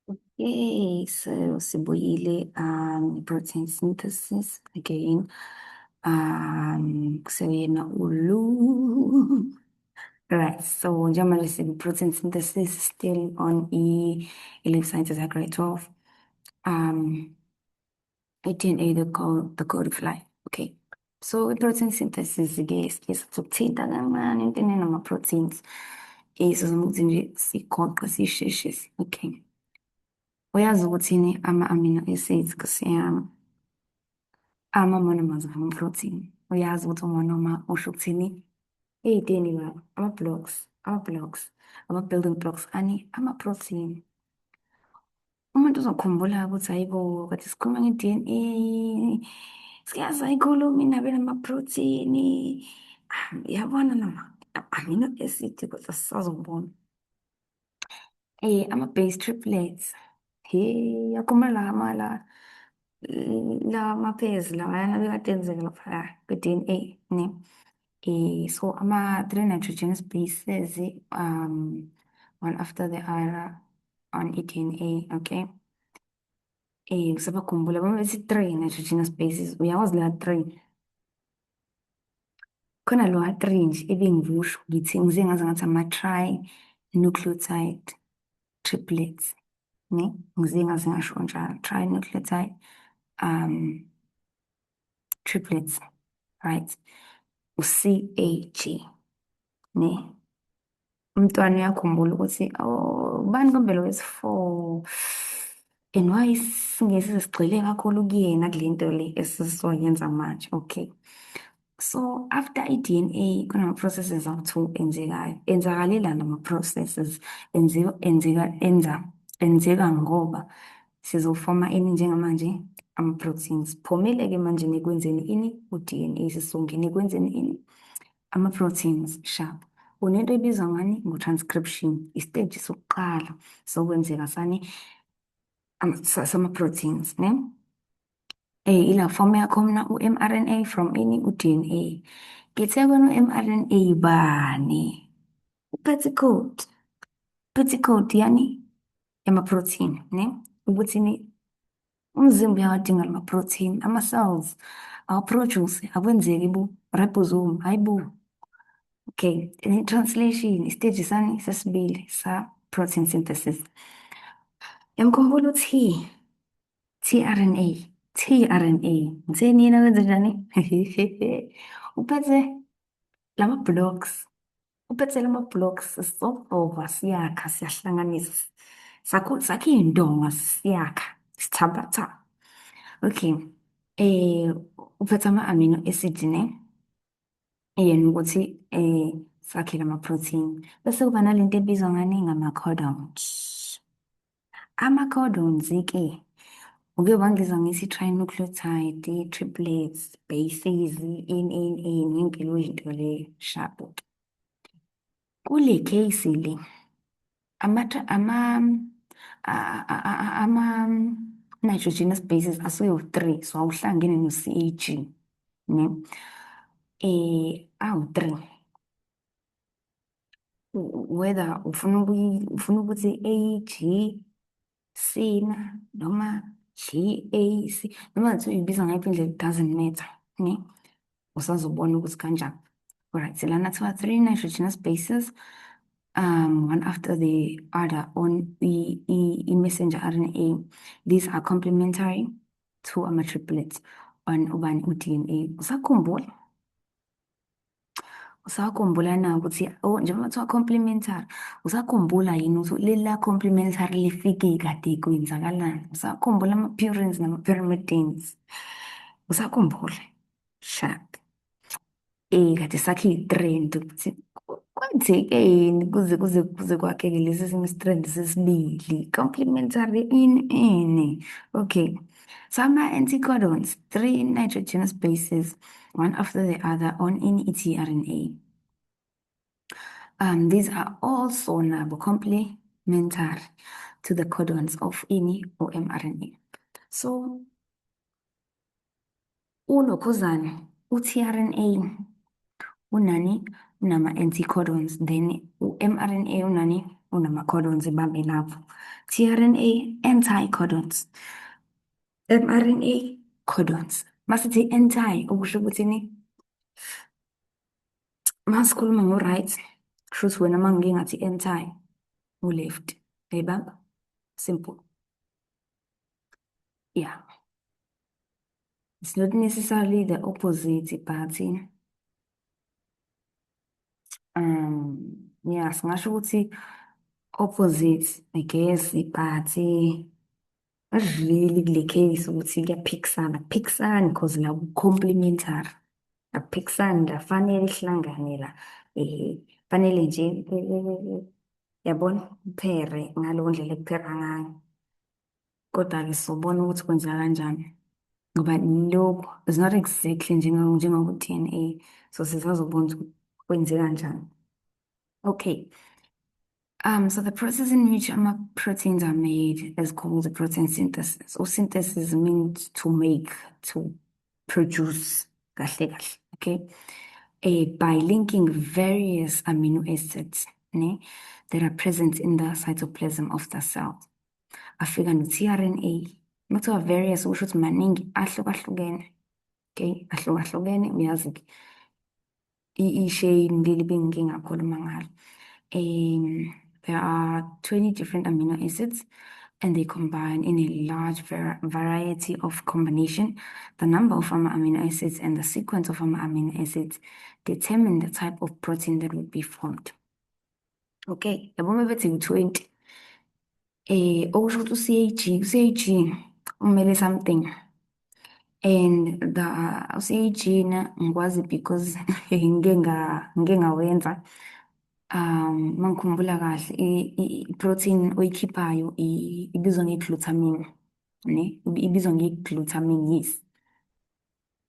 Okay, so sibuyile protein synthesis again. Kuseyena ulu. Right, so njengamanje protein synthesis still on Elite Sciences at grade 12. 18A, the code of life. Okay. So i-protein synthesis-ke sizokuthinta kancane entweni nama-proteins. Sizama ukuthi nje sigoqe sisheshise. Okay. Uyazi ukuthi ama-amino acids Nkosi yami, ama-monomers ama-protein. Uyazi ukuthi umonoma usho ukuthini? Ey'teni la, ama-building blocks ani, ama-protein. Umuntu uzokhumbula ukuthi hayibo, kade sikhuluma nge-DNA, siyazi ayikhulumi indaba enama-protein. Yabona nama amino acid kodwa sisazobona. Ama-base triplets. Yakhumbula la ma-pairs lawayana bekade enzeka laphaya kwe-DNA, ne? So ama-three nitrogenous bases, one after the other on i-DNA, okay? Usabakhumbula babethi three nitrogenous bases, uyawazi la three? Khona lo three nje ebengikusho ngithi ngize ngaze ngathi ama-trinucleotide triplets, ne? Ngize ngaze ngasho njalo, trinucleotide triplets, right? U-CAG, ne? Umntwana uyakhumbula ukuthi ubani kombelo wesi-4 and why singeke sigxile kakhulu kuyena kule nto le esizoyenza manje. Okay, so after i-DNA kunama-processes awu-2 enzekayo. Enzakalelani ama-processes? Enzeka ngoba sizofoma ini njengamanje ama-proteins. Phumele-ke manje nekwenzeni ini u-DNA, sisongene ekwenzeni ini ama-proteins sharp. Unento ebizwa ngani ngo-transcription, isiteji sokuqala sokwenzeka sani sama-proteins, ne? Ila form yakhona u-mRNA from ini u-DNA. Ngithe kona u-mRNA bani? Uphethe code. Uphethe code yani yama-protein, ne? Ukuthi ni umzimba uyawadinga ama-protein, ama-cells awaproduce, akwenzeki ribosome, hayi bo. Okay, translation, isiteji sani sesibili sa-protein synthesis. Yamkhumbula ukuthi tRNA, ngitheni yena wenze njani? Uphethe lama-blocks, sofoba, siyakha, siyahlanganisa, sakhe iy'ndonga, siyakha, sithabatha. Okay, uphethe ama-amino acid, ne? Yena ukuthi sakhe lama-protein. Bese kuba nalento ebizwa ngani ngama-codons. Ama-codons-ke uke wangizwa ngithi trinucleotide, triplets, bases, yonke leyo nto leyo shapo. Kule case le ama-nitrogenous bases asuyi-3, so awuhlangene no-CAG, ne? Awu-3, whether ufuna ukuthi AG, C noma GAC noma ngathi uyibiza ngayiphi indlela, it doesn't matter, ne? Usazobona ukuthi kanjani. Alright, lana kuthiwa 3 nitrogenous bases, one after the other on messenger RNA. These are complementary to ama-triplets on ubani u-DNA. Usakhumbula na ukuthi njengoba kuthiwa complementary, usakhumbula yini ukuthi lela complementary lifike kade kwenzakalani? Usakhumbula ama-purines nama-pyrimidines? Usakhumbula? Sharp. Kade sakhe i-trend ukuthi kwenzekeni kuze kwakheke lesi sinye i-strand sesibili, complementary ini. Okay, so ama-anticodons, 3 nitrogenous bases, one after the other on tRNA. These are also nabo complementary to the codons of or mRNA. So ulokhuzane uTRNA unani unama-anticodons, then u-mRNA unani unama-codons ibambe lapho. tRNA, anti-codons. mRNA, codons. Masithi anti, okusho ukuthini? Masikhuluma ngo-right, kusho ukuthi wena mangike ngathi anti, u-left. Uyayibamba? Simple. Yeah. It's not necessarily the opposite, but yeah, singasho ukuthi opposite, I guess, but not really kule case ukuthi kuyaphikisana. Akuphikisani because la complementary. Akuphikisani la fanele ihlangane la. Fanele nje yabona uphere ngaleyo ndlela ekuphera ngayo. Kodwa-ke sobona ukuthi kwenzeka kanjani. Ngoba lokhu is not exactly njengoku-DNA. So sizazobona ukuthi kwenzeka kanjani. Okay. So the process in which proteins are made is called the protein synthesis. Or synthesis means to make, to produce. Okay. By linking various amino acids that are present in the cytoplasm of the cell. Afika no-tRNA. Makuthiwa various usho ukuthi maningi ahlukahlukene. Okay, ahlukahlukene uyazi-ke i-shade leli bengingakhuluma ngalo. There are 20 different amino acids and they combine in a large variety of combination. The number of amino acids and the sequence of amino acids determine the type of protein that would be formed. Okay, yabona bethi ngu-20. Okusho ukuthi u-CAG umele something. And the CAG ngikwazi because ngike ngawenza. Mangikhumbula kahle i-protein oyikhiphayo ibizwa nge-glutamine, ibizwa nge-glutamine, yes.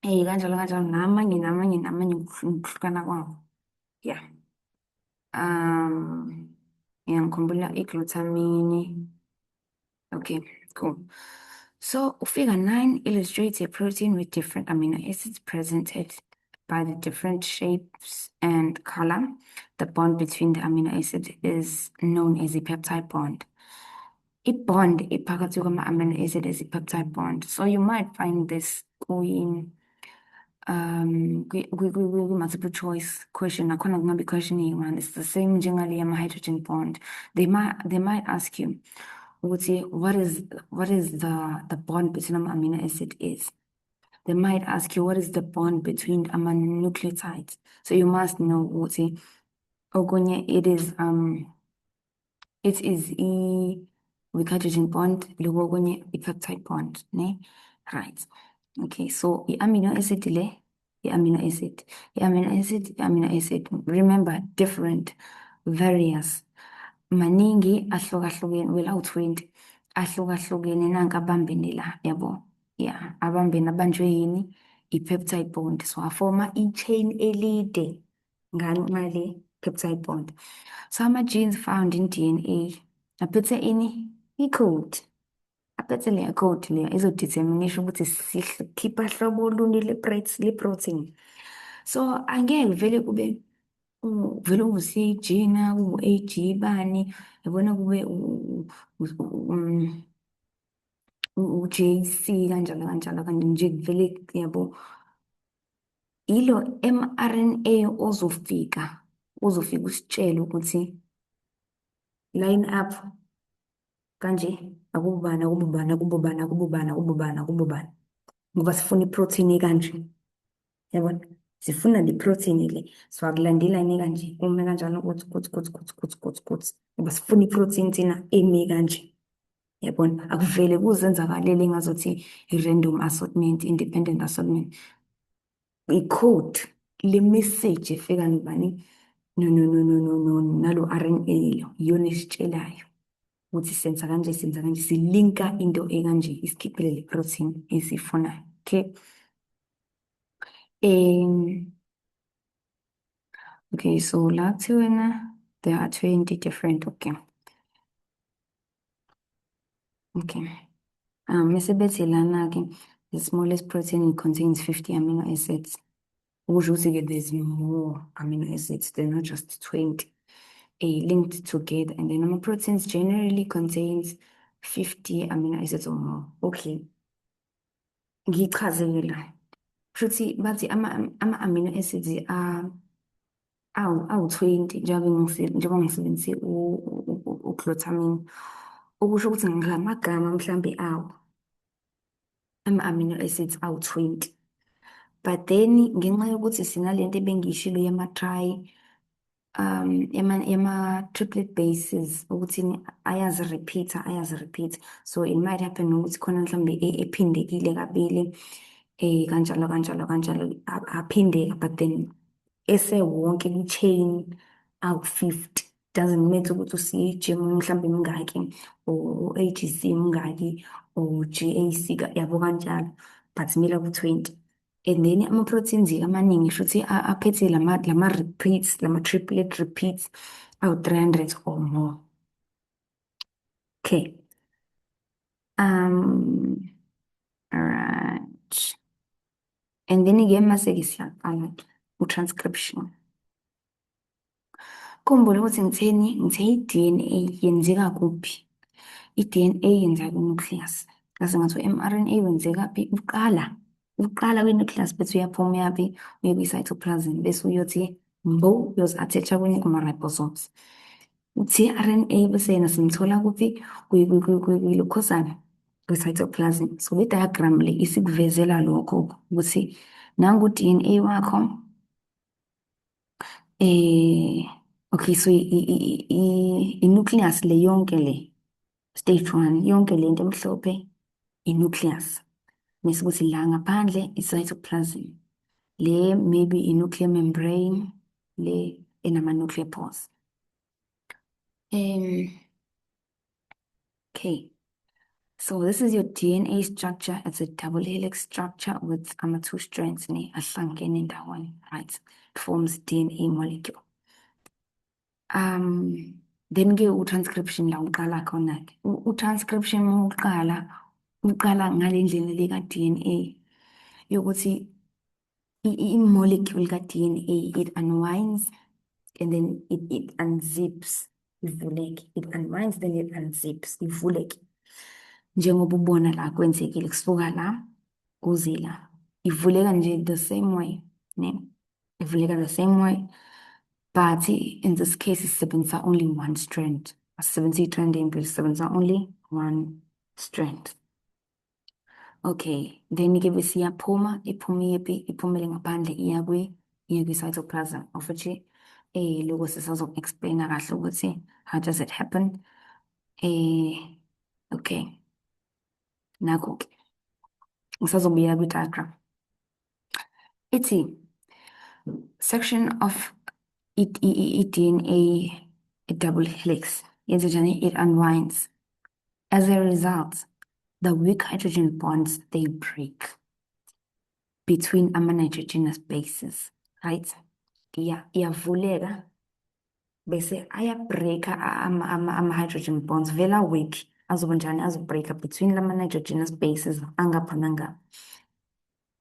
Kanjalo namanye ukuhlukana kwawo. Yeah. Ngikhumbula i-glutamine. Okay, cool. So, figure 9 illustrates a protein with different amino acids presented by the different shapes and color. The bond between the amino acid is known as a peptide bond. A bond phakathi kwama-amino acid is a peptide bond. So you might find this multiple choice question. Nakhona kungabe question one. It's the same njengale yama-hydrogen bond. They might ask you, what is the bond between amino acid is. They might ask you what is the bond between nucleotides. So you must know what it is with hydrogen bond, a peptide bond, ne? Right. Okay, so the amino acid amino acid. Remember, different, various. Maningi ahlukahlukene, well, 20 ahlukahlukene nanka abambene la, yabo. Yeah, abambene abanjwe yini i-peptide bond. So aforma i-chain elide ngale peptide bond. So ama-genes found in DNA aphethe ini i-code. Aphethe leya code leya izodeterminisha ukuthi sikhipha hlobo luni le-protein. So angeke vele kube vele u-CAG na u-AG bani yabona kube u-JC kanjalo kanti nje vele yabo ilo mRNA uzofika usitshela ukuthi line up kanje akubani ngoba sifuna iprotein kanje, yabona sifuna le protein le, so akulandela kanje ume kanjalo kuthi ngoba sifuna iprotein thina eme kanje, yabona akuvele kuzenzakalele ngazothi i-random assortment, independent assortment. I-code le-message efika nobani nalo RNA lo iyona esitshelayo ukuthi senza kanje silinka into ekanje isikhiphele le protein esifunayo. Okay. Okay, so la kuthiwena there are 20 different. Okay. Mese bethi lana-ke the smallest protein contains 50 amino acids. Ukusho ukuthi-ke there's more amino acids, they're not just 20. linked together, and then ama-proteins generally contains 50 amino acids or more. Okay, ngichazile la. Futhi bathi ama-amino acids awu-20 njengoba ngisebenzise u-glutamine. Okusho ukuthi ngamagama mhlambe ama-amino acids awu-20. But then ngenxa yokuthi sinalento ebengiyishilo yama-triplet bases ukuthi ayazi-repeat. So it might happen ukuthi khona mhlambe ephindekile kabili, kanjalo aphindeka, but then esewonke ku-chain awu-50. Doesn't matter ukuthi usi-G_M mhlambe mingaki, or AGC mingaki, or GAC yabo kanjalo, but kumele ku-20. And then ama-proteins-ke amaningi futhi aphethe lama-repeats, lama-triplet repeats awu-300 or more. Okay. Alright. And then-ke mase-ke siyaqala u-transcription. Khumbula ukuthi ngithe i-DNA yenzeka kuphi? I-DNA yenzeka ku-nucleus. Kahle ngathi u-mRNA wenzekaphi? Uqala kwi-nucleus bese uyaphuma uyaphi? Uye kwi-cytoplasm bese uyothi mbo uyozi-attach kuma-ribosomes. Uthi-RNA bese yena simthola kuphi? Kwi-leucosana, kwi-cytoplasm. So i-diagram le isikuvezela lokho ukuthi nangu u-DNA wakho. Okay, so i-nucleus le yonke le, stage 1, yonke le nto emhlophe, i-nucleus. Mese kuthi la ngaphandle, i-cytoplasm. Le maybe i-nuclear membrane, le enama-nuclear pores. Okay, so this is your DNA structure. It's a double helix structure with two strands ahlangene ndawonye, right? It forms DNA molecule. Then-ke u-transcription la uqala khona-ke. U-transcription uqala ngale ndlela le ka-DNA yokuthi i-molecule ka-DNA it unwinds and then it unzips, ivuleke. It unwinds then it unzips, ivuleke. Njengoba ubona la kwenzekile kusuka la kuze la. Ivuleka nje the same way, ne? Ivuleka the same way. But in this case, isebenzisa only one strand. Asebenzisa i-strand ezimbili, isebenzisa only one strand. Okay, then-ke bese iyaphuma, iphumele ngaphandle iya kwi-cytoplasm, of which lokho sisazoku-explain-a kahle ukuthi how does it happen. Okay, nakho-ke ngisazobuya kwi-diagram. Ithi section of i-DNA, double helix, it unwinds. As a result, the weak hydrogen bonds, they break between ama-nitrogenous bases, right? Iyavuleka bese ayabreaka ama-hydrogen bonds, vela weak, azobreaka between lama-nitrogenous bases angapha nangapha.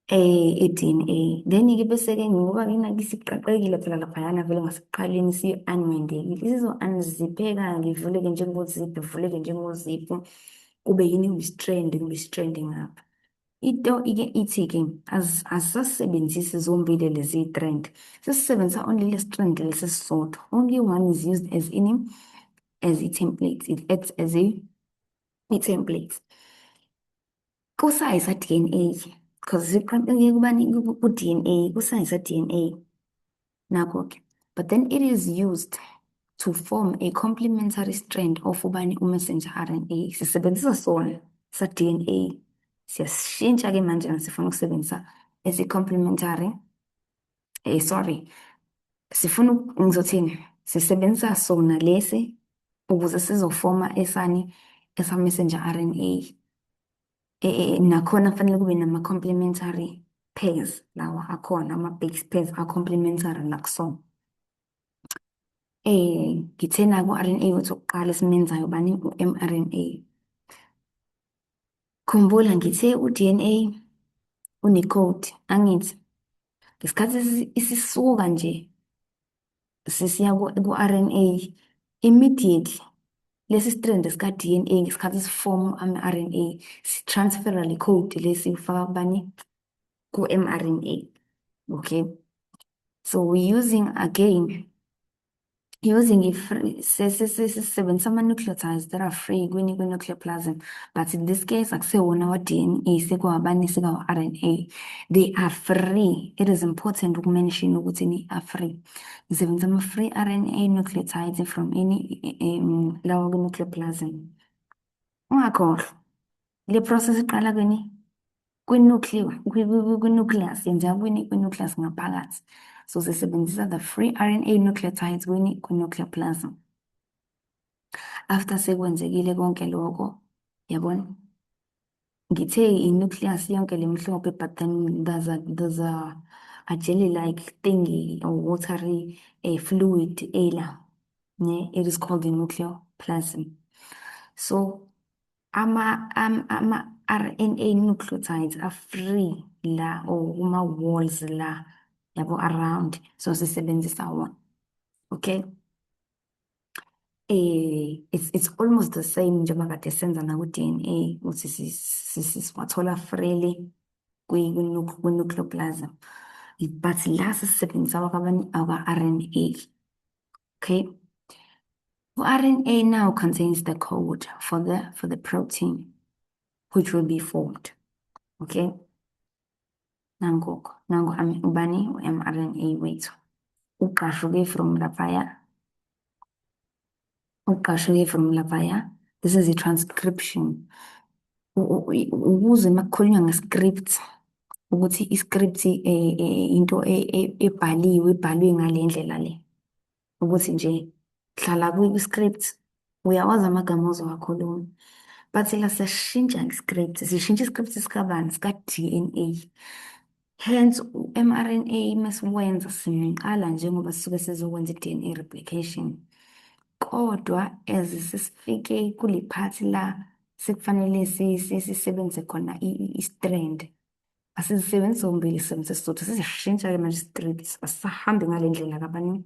I-DNA. Then-ke bese-ke ngoba isiqaqekile phela laphayana vele ngasekuqaleni si-unwindekile. Isizo-unzipheka-ke ivuleke njengozipho, ivuleke njengozipho, kube yini kube-strand ngapha. Into-ke ithi-ke asisasebenzisi zombili lezi-strand. Sesisebenzisa only le-strand lesi esisodwa. Only one is used as i-template. It acts as i-template. Kusayi sa-DNA. Because ziqaqeke kubani ku-DNA, kusayi sa-DNA. Nakho-ke. But then it is used to form a complementary strand of ubani u-messenger RNA. Sisebenzisa sona sa-DNA. Siyashintsha-ke manje sifuna ukusebenzisa esi-complementary. Ngizothini? Sisebenzisa sona lesi ukuze sizofoma esa-messenger RNA. Nakhona kufanele kube nama-complementary pairs lawa akhona, ama-base pairs a-complementary nakusona. Ngithena ku-RNA wethu oqala esimenzayo bani u-mRNA. Khumbula ngithe u-DNA une-code, angithi ngesikhathi isisuka nje sisiya ku-RNA immediately lesi strand sika-DNA ngesikhathi sifomu ama-RNA si-transfera le code lesi ifaka kubani ku-mRNA. Okay, so we're using again sisebenzisa ama-nucleotides that are free kwi-nucleoplasm, but in this case akusewona wa-DNA sekuwabani sekawa-RNA. They are free. It is important ukumention ukuthi ni are free. Ngisebenzisa ama-free RNA nucleotides from any lawa kwi-nucleoplasm. Ungakhohlwa le process iqala kwi-nucleus yenzeka kwi-nucleus ngaphakathi. So sisebenzisa the free RNA nucleotides kwi-nucleoplasm. After sekwenzekile konke lokho, yabona, ngithe i-nucleus yonke lemhlophe, but then there's a jelly-like thingy or watery fluid ela. It is called the nucleoplasm. So ama-RNA nucleotides are free la or kuma-walls la yabo around, so sisebenzisa wona. Okay, it's almost the same njengoba kade senza naku-DNA ukuthi siwathola freely kwi-nucleoplasm, but la sisebenzisa our-RNA. Okay, RNA now contains the code for the protein which will be formed. Okay, nangu ubani mRNA wethu uqashuke from laphaya. This is a transcription. Ukuze makukhulunywa nge-script ukuthi i-script into ibhalwe ngale ndlela le, ukuthi nje hlala kwi-script uyawazi amagama ozowakhuluma, but la siyashintsha i-script, sishintsha i-script sikabani sika-DNA. Hence mRNA masiwenza simqala njengoba sisuke sizokwenza i-DNA replication, kodwa as sesifike kule part la sekufanele sisebenze khona i-strand, asizisebenzisi zombili, sisebenzisa sisodwa. Sesiyashintsha-ke manje i-script, asisahambi ngale ndlela kabani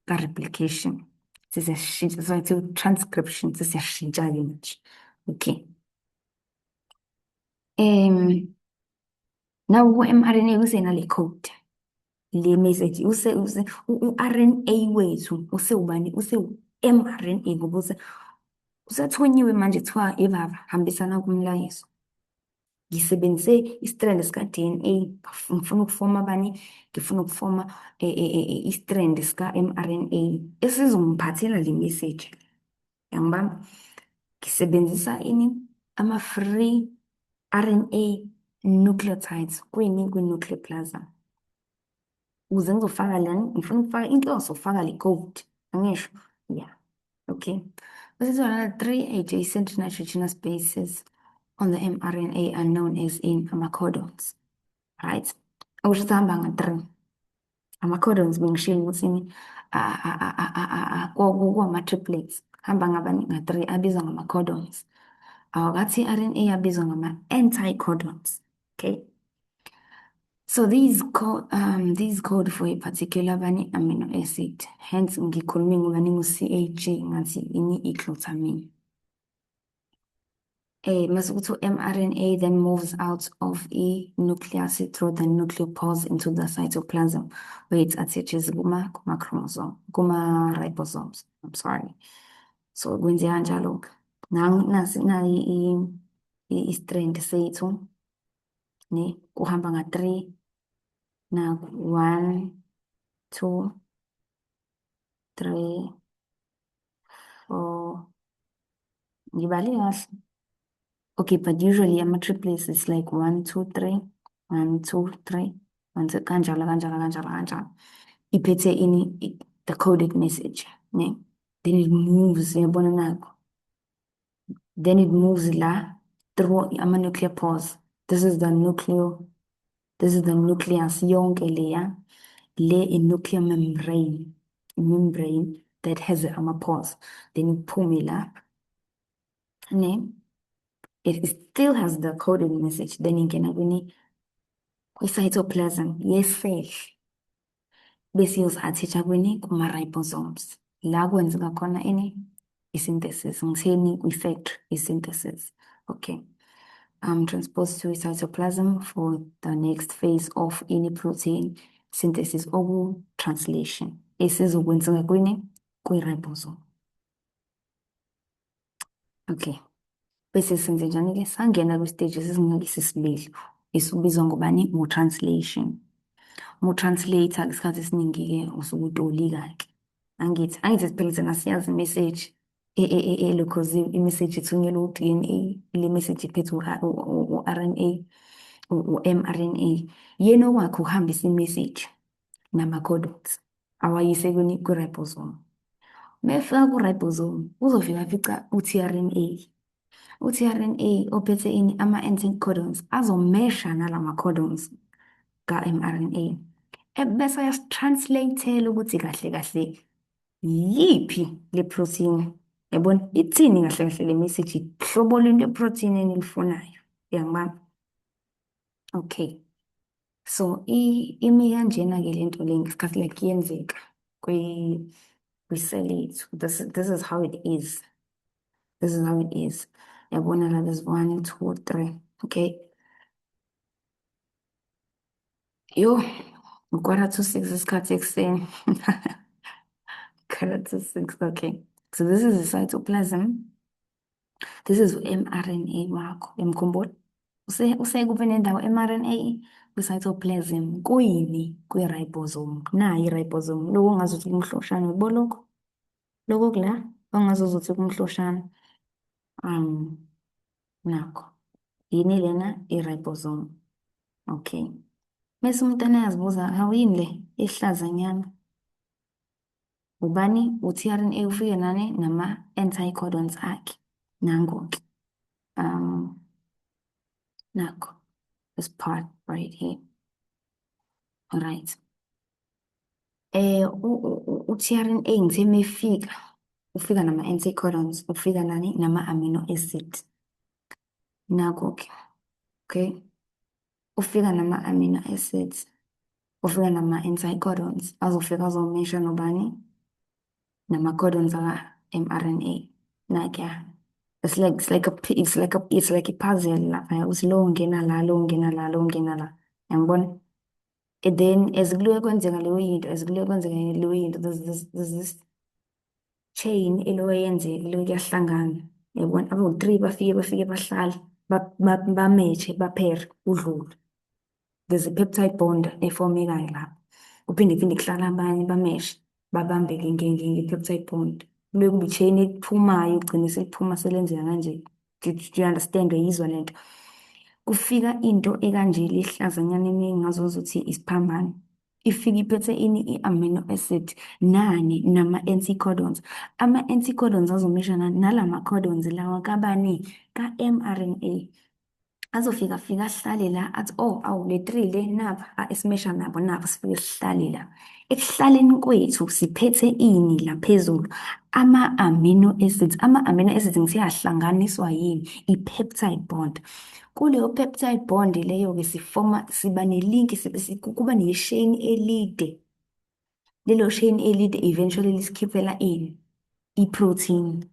ka-replication, sesiyashintsha, so transcription, sesiyashintsha-ke manje. Okay, now ku-mRNA kusenale code le message u-RNA wethu usewubani, usewu-mRNA ngoba usathonyiwe manje kuthiwa ibaba hambisana kumlayezo. Ngisebenzise istrand sika-DNA, ngifuna ukufoma bani, ngifuna ukufoma istrand sika-mRNA esizongiphathela le message, yangibamba. Ngisebenzisa ama-free RNA nucleotides kwi-nucleoplasm ukuze ngizofaka lana, ngifuna ukufaka inhloso, ukufaka le code, angisho? Yeah, okay. Bese lana 3 adjacent nitrogenous bases on the mRNA are known as ama-codons, right? Okusho ukuthi hamba nga-3 ama-codons, bengishilo ukuthi kwama-triplets hamba nga-3 abizwa ngama-codons. Awakathi i-RNA abizwa ngama-anticodons. Okay, so these code for a particular amino acid, hence ngikhulume ngobani ngu-CAG ngathi i-glutamine. Masukuthi mRNA then moves out of a nucleus through the nucleopause into the cytoplasm where it attaches kuma-ribosomes. I'm sorry. So kwenzeka kanjalo-ke. Nasi i-strand sethu ne kuhamba nga-3 na 1 2 3 4 ngibale kahle. Okay, but usually ama-triplets it's like 1 2 3 1 2 3 1 2 kanjalo. Iphethe the coded message, ne? Then it moves, yabona nakho. Then it moves la through ama-nuclear pores. This is the nucleus yonke leya, a nuclear membrane that has ama-pores. Then iphume la, ne? It still has the coded message. Then ingena kwi-cytoplasm yes-cell bese iyozi-attach kuma-ribosomes. la kwenzeka khona ini i-synthesis, ngitheni kwi-factory i-synthesis. Okay. Transpose to cytoplasm for the next phase of any protein synthesis translation esizokwenzeka kwini kwi-ribosome. Okay, bese senze njani-ke sangena kwi-stage sesibili esibizwa ngobani mu-translation. Mu-translator isikhathi esiningi-ke usuke utolika-ke angithi phela thina siyazi imessage elokhose imessage ethunyelwe u-DNA, ile message iphethe u-RNA, u-mRNA, yena okwakhe ukuhambisa imessage nama-codons awayise kwi-ribosome. Mefika ku-ribosome uzofika afica u-tRNA. U-tRNA ophethe ini ama-anticodons azomesha nalama-codons ka-mRNA ebese ayasitranslate-ela ukuthi kahle kahle yiphi le protein, yabona ithini kahle kahle le message, hlobo luni leprotein enilifunayo, uyangibamba? Okay, so imi kanjena-ke lento le ngesikhathi like yenzeka kwi-cell yethu. This is how it is. This is how it is. Yabona la, there's 1, 2, 3. Okay. Yo, 5:45 isikhathi ekuseni. 5:45. Okay. So this is the cytoplasm. This is mRNA wakho. Uyamkhumbula? Usekube nendawo mRNA kwi-cytoplasm. Kuyini? Kwi-ribosome. Nayi i-ribosome. Lokho ongazuthi kumhloshana uyabo lokho? Lokho kula ongazuthi kumhloshana. Nakho. Yini lena? I-ribosome. Okay. Mese umntwana ayazibuza, hawu yini le ehlazanyana? Ubani? U-tRNA ufike nani nama-anticodons akhe. Nango-ke. Nakho. This part right here. All right. U-tRNA ngithe mefika ufika nama-anticodons, ufika nani nama-amino acid. Nakho-ke. Okay. Ufika nama-amino acids, ufika nama-anticodons, azofika azomesha nobani nama-codons aka-mRNA. Nakya. It's like a puzzle lapha. Uthi lo ungena la, lo ungena la, lo ungena la. Yangibona? And then as kuloke kwenzeka leyo yinto, there's this chain eloyenzeka lo kuyahlangana. Yabona? Abo-3 bafike bahlala bameche baphere udlule. There's a peptide bond efomekayo lapha. Kuphinde kuhlala abanye bameshe babambeke nge-peptide bond. Kuloke kube i-chain eliphumayo ugcine seliphuma selenzeka kanje. Do you understand? Uyizwa lento? Kufika into ekanje lehlazanyana engazuthi isiphambano. Ifika iphethe ini i-amino acid nani nama-anticodons. Ama-anticodons azomeshana nalama-codons lawa kabani ka-mRNA. Azofika ahlale la athi awu le 3 le napa esimesha nabo napa sifike sihlale la. Ekuhlaleni kwethu siphethe ini la phezulu ama-amino acids. Ama-amino acids ngithi ayahlanganiswa yini? I-peptide bond. Kuleyo peptide bond leyo-ke siba ne-link, kuba ne-chain elide. Lelo chain elide eventually lisikhiphela ini? I-protein.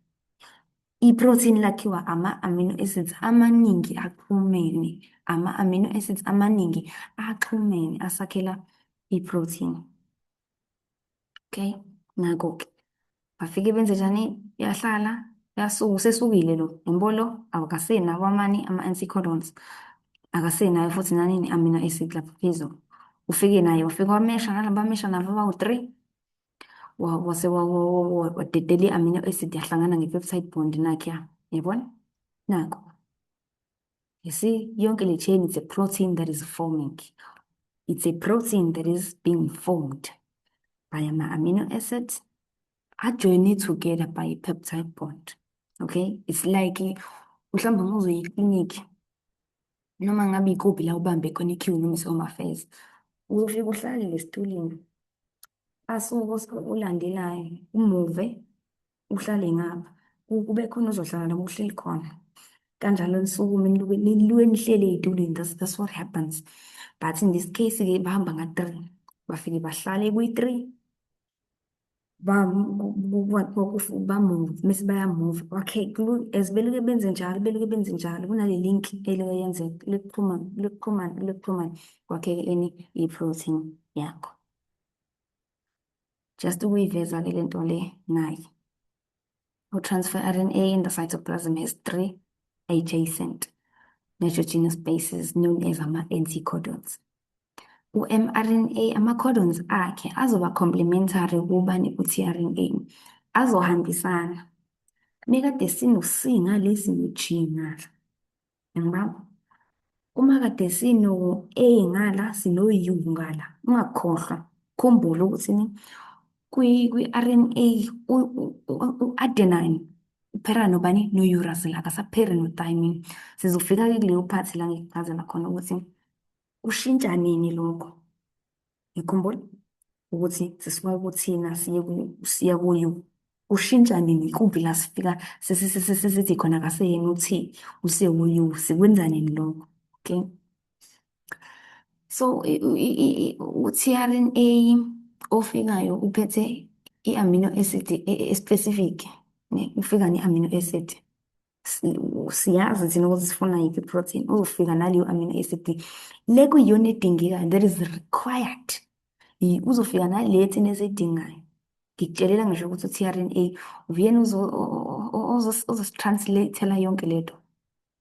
I-protein lakhiwa ama-amino acids amaningi axhumene. Ama-amino acids amaningi axhumene asakhela i-protein. Okay, nako-ke. Bafike benze njani? Yahlala, usesukile lo. Yambolo, awakasenawo ama-anticodons. Akasenayo futhi nanini amino acid lapha phezulu. Ufike naye, wafika wamesha nalaba bamesha nabo bawu-3. Wase wadedela i-amino acid yahlangana nge-peptide bond nakya. Yabona? Nako. You see, yonke le chain, it's a protein that is forming. It's a protein that is being formed by ama-amino acids ajoined together by a peptide bond. Okay? It's like mhlawumbe muzoya eklinikhi noma ngabe ikuphi la ubambe khona i-queue noma i-home affairs. Uzofika uhlalele esitulini. Asuke ulandelayo umuve uhlale ngapha. Kube khona uzohlala nabo uhleli khona. Kanjalo lisukume niluke nihlele ey'tulini. That's what happens. But in this case-ke bahamba nga-3. Bafike bahlale kwi-3. bamove, mese bayamove. Okay, as belike benze njalo, belike benze njalo, kunale link elike yenzeka, likuxhumane, kwakheke ini iprotein yakho. Just ukuyiveza-ke le nto le nayo. U-transfer RNA in the cytoplasm has three adjacent nitrogenous bases known as ama-anticodons. U-mRNA, ama-codons akhe azoba complementary kubani ku-tRNA, azohambisana. Nekade sino-C ngalezi no-G ngala, yangibamba? Uma kade sino-A ngala, sino-U ngala, ungakhohlwa, khumbula ukuthi kwi-RNA u-adenine uphera nobani no-uracil, akasapheri no-thymine. Sizofika-ke kuleyo phathi la ngikuchazela khona ukuthi kushintsha nini lokho. Ngikhumbula ukuthi sisuka kuthina siya kuyo. Kushintsha nini? Kuphi la sifika sesithi khona kaseyena uthi usewuyu, sikwenza nini lokho? Okay. So u-tRNA ofikayo uphethe i-amino acid specific, ufika ne-amino acid. Siyazi thina ukuthi sifuna yiphi i-protein, uzofika naleyo amino acid le kuyiyona edingekayo, that is required. Uzofika nale thina esiyidingayo. Ngikutshelela ngisho ukuthi u-tRNA uyena ozositranslate-ela yonke lento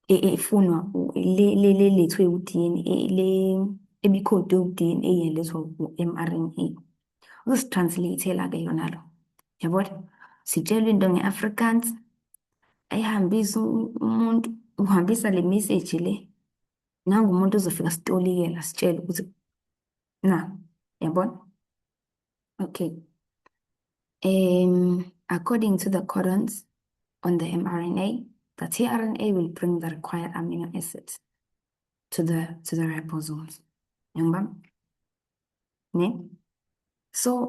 efunwa lethwe u-DNA, ebikhodwe u-DNA yalethwa u-mRNA. Uzositranslate-ela-ke yona lo, yabona? Sitshelwe into nge-Afrikaans, ayihambise umuntu, uhambisa le message le, nangumuntu ozofika sitolikela, sitshele ukuthi na, yabona? Okay. According to the codons on the mRNA, the tRNA will bring the required amino acids to the ribosomes. Yangibamba? Ne? So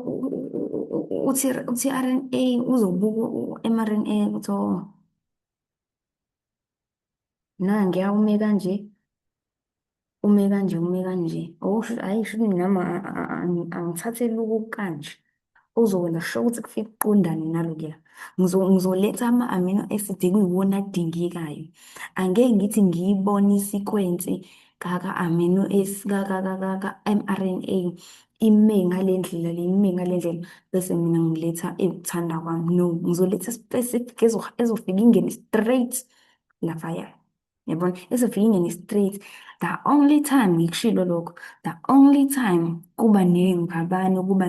uTRNA uzobuka u-mRNA ukuthi nangiya ume kanje, ayisho nami angithathe luku kanje. Uzokwenza sure ukuthi kufike kuqondane nalokuya. Ngizoletha ama-amino acid kuyiwona adingekayo. Angeke ngithi ngiyibone isikwensi kaka-amino ka-mRNA ime ngale ndlela le, ime ngale ndlela, bese mina ngiletha ekuthanda kwami. No, ngizoletha specific ezofika ingene straight laphaya. Yabona, ezofika ingene straight. The only time ngikushilo lokho, the only time kuba nengxabano, kuba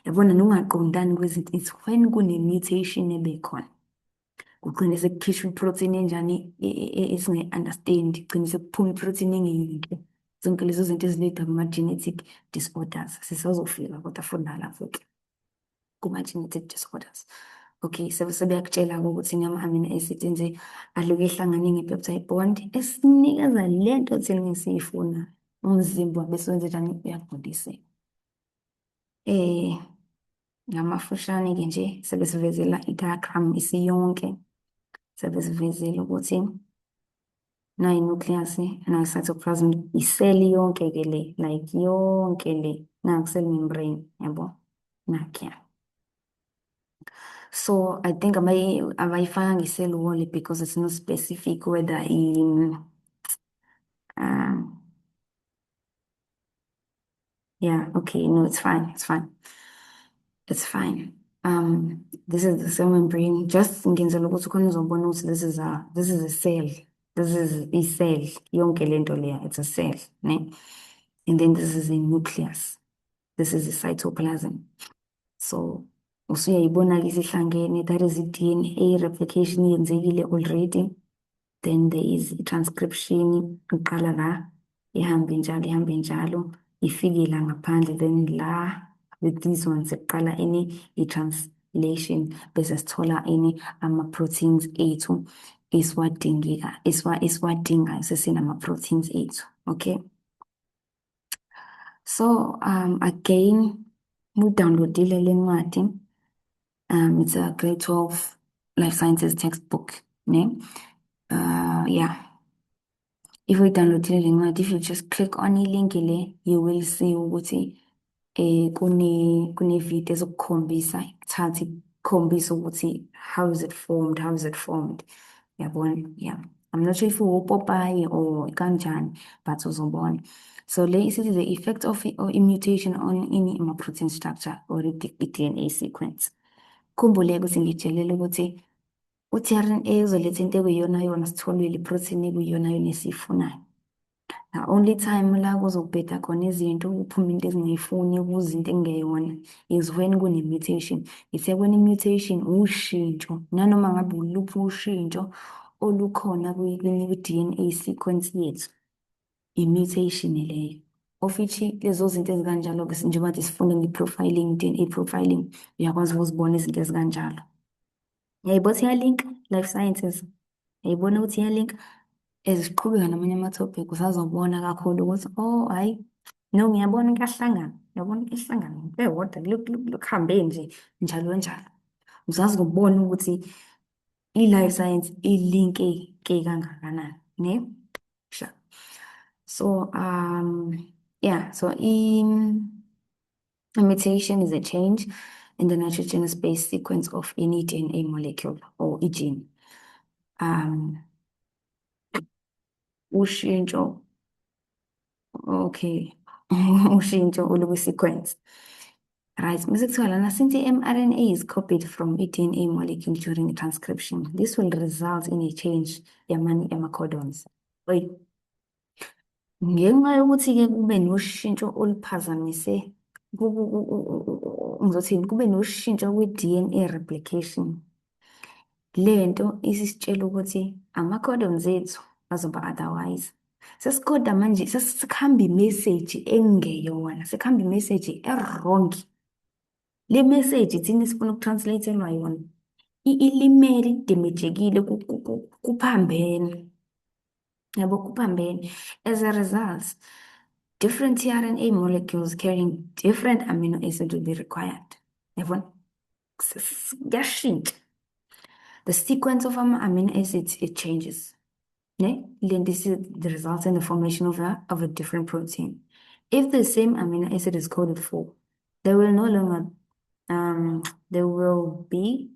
yabona, nokungaqondani kwezinto, it's when kune-mutation ebekhona. Kugcine sekukhishwa iprotein enjani esingayi-understand, kugcine sekuphuma iprotein engeyinhle. Zonke lezo zinto ezilethwa kuma-genetic disorders. Sisazofika kodwa for nalapho-ke kuma-genetic disorders. Okay, sebeyakutshela-ke ukuthi ngama-amino acid nje aloke ehlangane nge-peptide bond esinikeza lento thina ngesiyifuna. Umzimba bese wenze njani? Uyagudiseka. Ngamafushane-ke nje sebesivezela i-diagram isiyonke. Sebesivezela ukuthi nayi-nucleus, nayi-cytoplasm, iseli yonke-ke le, like yonke le, naku-cell membrane, yabo, nakhuya. So I think abayifakanga i-cell wall because it's not specific whether yeah, okay, no, it's fine. It's fine. This is the cell membrane. Just ngenzela ukuthi khona uzobona ukuthi this is a cell. This is a cell. Yonke lento leya, it's a cell, ne? And then this is a nucleus. This is a cytoplasm. So usuyayibona-ke isihlangene, that is i-DNA replication yenzekile already. Then there is transcription, iqala la, ihambe njalo, ifike la ngaphandle, then la with these ones iqala i-translation, bese sithola ama-proteins ethu esiwadingayo sesinama-proteins ethu. Okay. So again, ngidownloadile le ncwadi. It's a grade 12 life sciences textbook, ne? Yeah. If we download le ncwadi, if you just click on i-link le, you will see ukuthi kune-video ezokukhombisa, thatha ikukhombisa ukuthi how is it formed, how is it formed. Yabona? Yeah. I'm not sure if uwopopayi or kanjani, but uzobona. So le isithi the effect of or mutation on ini ama-protein structure or i-DNA sequence. Khumbule ukuthi ngitshelele ukuthi u-tRNA uzoletha into ekuyiyona yona sitholile i-protein ekuyiyona yona esiyifunayo. The only time la kuzobheda khona izinto kuphuma into ezingayifuni kuze into ekungeyona is when kune-mutation. Ithe kune-mutation ushintsho nanoma ngabe uluphi ushintsho olukhona kwi-DNA sequence yethu, i-mutation leyo. Of which lezo zinto ezikanjalo-ke njengoba nje sifunda nge-profiling, DNA profiling, uyakwazi ukuzibona izinto ezikanjalo. Yayibona ukuthi iyalinka life sciences, yayibona ukuthi iyalinka. As siqhubeka namanye ama-topic usazobona kakhulu ukuthi oh hhayi, no ngiyabona kuyahlangana, uyabona kuyahlangana eyodwa kuhambe nje njalo njalo. Usazobona ukuthi i-life science ilinke-ke kangakanani, ne? Sure. So, yeah, so mutation is a change in the nitrogenous base sequence of any DNA molecule or a gene. Ushintsho, okay, ushintsho olukwi-sequence. Right, mase kuthiwa lana since i-mRNA is copied from i-DNA molecule during transcription, this will result in a change yama-codons. Oy. Ngenxa yokuthi-ke kube noshintsho oluphazamise, ngizothini, kube noshintsho kwi-DNA replication. Lento isisitshela ukuthi ama-codons ethu azoba otherwise. Sesikhoda manje, sesikhamba i-message engeyona, sikhamba i-message e-wrong. Le message thina sifuna ukutranslate-elwa yona ilimele, idemejekile, kuphambene. Yabo, kuphambene. As a result, different tRNA molecules carrying different amino acids will be required. Yabona? Kuyashintsha. The sequence of amino acids, it changes. Then this is the result in the formation of a different protein. If the same amino acid is coded for, there will no longer there will be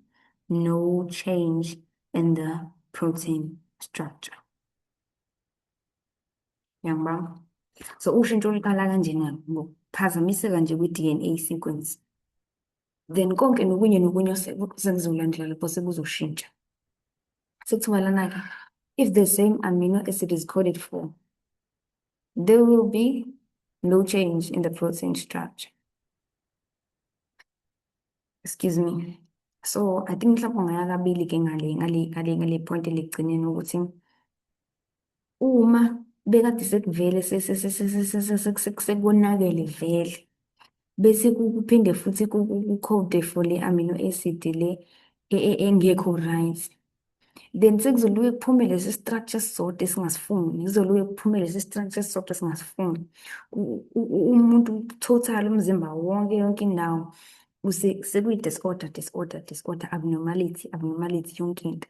no change in the protein structure. Yangibamba? So ushintsho oluqala kanjena ngokuphazamiseka nje kwi-DNA sequence. Then konke nokunye sekuzolandela lapho sekuzoshintsha. Sekuthiwa lana-ke, if the same amino acid is coded for, there will be no change in the protein structure. Excuse me. So I think mhlawumbe ngaya kabili-ke ngale point eligcineni ukuthi uma bekade sekuvele sekonakele vele bese kuphinde futhi kukhode for le amino acid le engekho right, then sekuzoluke kuphume lesi structure sisodwa esingasifuni, kuzoluke kuphume lesi structure sisodwa esingasifuni. Umuntu total, umzimba wonke, yonke indawo sekuyi-disorder, abnormality, yonke into.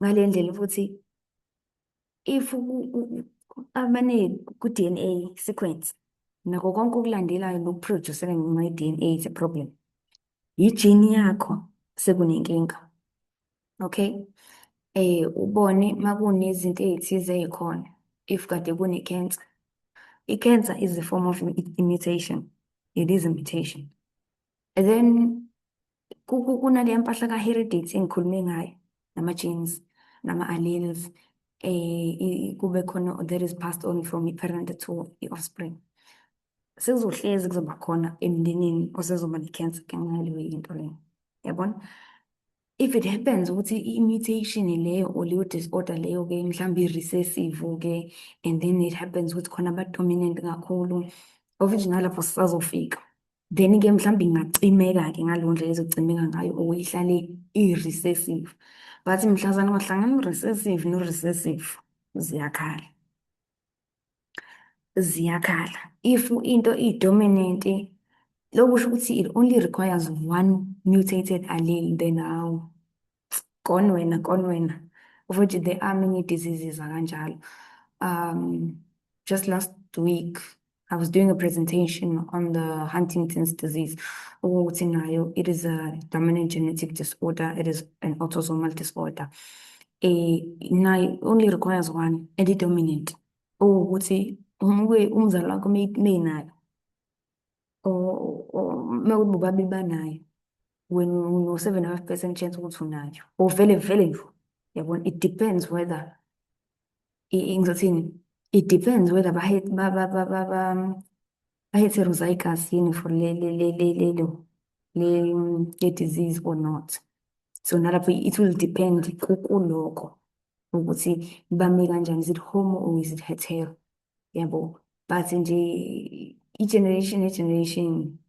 Ngale ndlela futhi if ku-DNA sequence nakho konke okulandelayo lokuproduceka ngenxa ye-DNA is a problem. Yijini yakho sekunenkinga. Okay? Ubone makunezinto ey'thize ey'khona, if kade kune-cancer. I-cancer is a form of mutation. It is a mutation. And then kunale mpahla ka-heredity engikhulume ngayo, nama-genes, nama-alleles, kube khona that is passed on from i-parent to i-offspring. Sekuzohlezi kuzoba khona emndenini osezoba ne-cancer ngenxa yaleyo into leyo. Yabona? If it happens ukuthi i-mutation leyo or leyo disorder leyo-ke mhlawumbe i-recessive-ke, and then it happens ukuthi khona aba-dominant kakhulu, of which nalapho sisazofika, then-ke mhlawumbe ingacimeka-ke ngaleyo ndlela ezocimeka ngayo or ihlale i-recessive. But mhlazane kwahlangana u-recessive no-recessive ziyakhala. If into i-dominant, lokusho ukuthi it only requires one mutated allele, then gone wena. Of which there are many diseases akanjalo. Just last week I was doing a presentation on the Huntington's disease. Ukuthi nayo, it is a dominant genetic disorder. It is an autosomal disorder. Nayo only requires one, and it dominant. Ukuthi umzali wakho menayo, or mewukuthi bobabili banayo, when uno-7.5% chance ukuthi unayo, or vele vele nje, yabona, it depends whether, ngizothini, it depends whether ba-heterozygous yini for le disease or not. So nalapho it will depend kulokho ukuthi bame kanjani, is it homo or is it hetero, yabo. But nje i-generation ne-generation,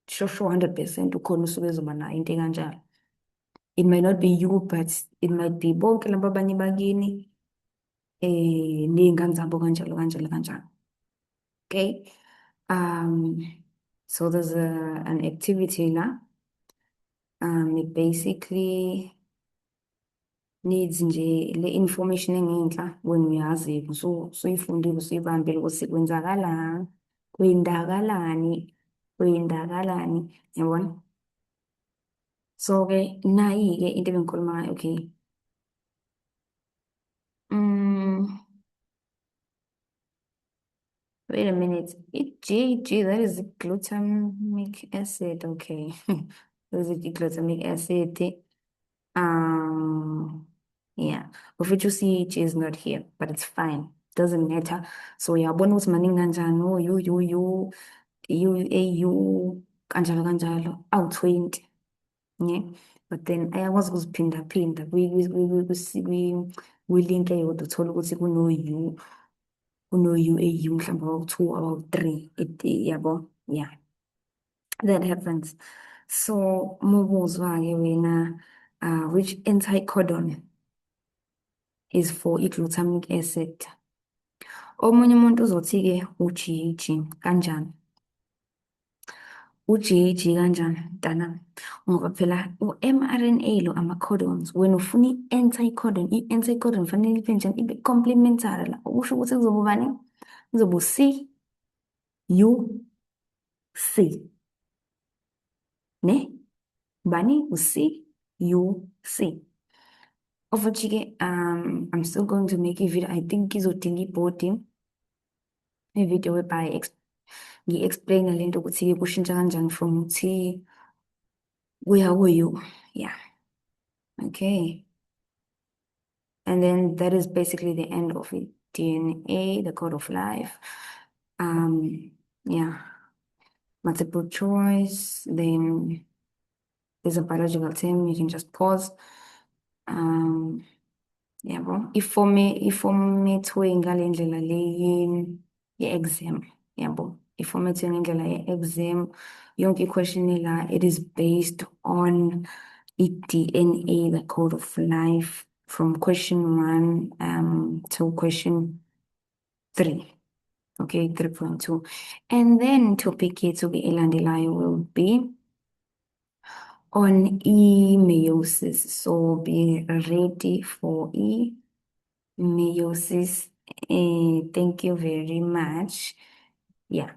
sure 100% ukhona usuke ezoba nayo into ekanjalo. It might not be you, but it might be bonke laba abanye bakini, ney'ngane zabo kanjalo kanjalo kanjalo. Okay. So there's an activity la. It basically needs nje le information engenhla wena uyazi, so uyifundile usuyibambile ukuthi kwenzakalani, kwendakalani, yabona. So-ke nayi-ke into ebengikhuluma ngayo, okay. Wait a minute. G, that is glutamic acid. Okay. That is glutamic acid. Yeah. Of which you see G is not here, but it's fine. Doesn't matter. So yeah, bonus maningi kanjani, oh, AU, kanjalo kanjalo, 20. Yeah. But then ayakwazi ukuziphinda-phinda kwilinki eyodwa uthole ukuthi kuno-U, kuno-UAU, mhlawumbe abawu-2, abawu-3, yabo, yeah, that happens. So mubuzwa-ke wena, which anticodon is for i-glutamic acid? Omunye umuntu uzothi-ke u-GG, kanjani? U-GG kanjani, mntanami? Ngoba phela u-mRNA lo ama-codons, wena ufuna i-anticodon, i-anticodon fanele ibe njani, ibe complementary la, okusho ukuthi kuzoba ubani? Kuzoba u-C, U, C, ne? Bani? U-C, U, C. Of which-ke, I'm still going to make a video. I think izodinga ibhodi, i-video whereby ngi-explain le nto ukuthi-ke kushintsha kanjani from T kuya ku-U. Yeah. Okay. And then that is basically the end of it. DNA, the code of life. Yeah. Multiple choice. Then there's a biological term. You can just pause. Yabo, iformethwe ngale ndlela le ye-exam, yabo, iformethwe ngendlela ye-exam. Yonke i-question la, it is based on i-DNA, the code of life, from question 1 to question 3. Okay, 3.2. And then topic yethu ke elandelayo will be on meiosis. So be ready for meiosis. Thank you very much. Yeah.